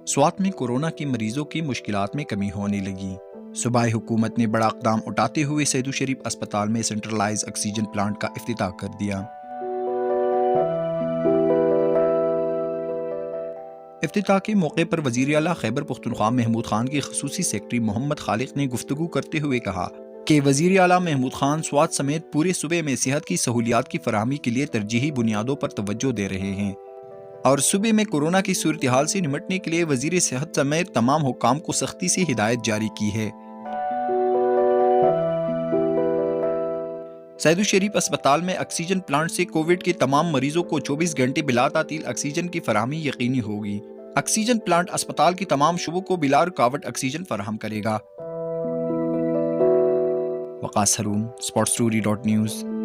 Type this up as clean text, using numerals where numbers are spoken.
سوات میں کورونا کے مریضوں کی مشکلات میں کمی ہونے لگی۔ صوبائی حکومت نے بڑا اقدام اٹھاتے ہوئے سیدو شریف اسپتال میں سینٹرلائز آکسیجن پلانٹ کا افتتاح کر دیا۔ افتتاح کے موقع پر وزیر اعلیٰ خیبر پختونخوا محمود خان کے خصوصی سیکرٹری محمد خالق نے گفتگو کرتے ہوئے کہا کہ وزیر اعلیٰ محمود خان سوات سمیت پورے صوبے میں صحت کی سہولیات کی فراہمی کے لیے ترجیحی بنیادوں پر توجہ دے رہے ہیں اور صوبے میں کورونا کی صورتحال سے نمٹنے کے لیے وزیر صحت سمیت تمام حکام کو سختی سے ہدایت جاری کی ہے۔ سیدو شریف اسپتال میں آکسیجن پلانٹ سے کووڈ کے تمام مریضوں کو 24 گھنٹے بلا تعطیل آکسیجن کی فراہمی یقینی ہوگی۔ آکسیجن پلانٹ اسپتال کی تمام شعبوں کو بلا رکاوٹ آکسیجن فراہم کرے گا۔ وقاص ہارون، sportstory.news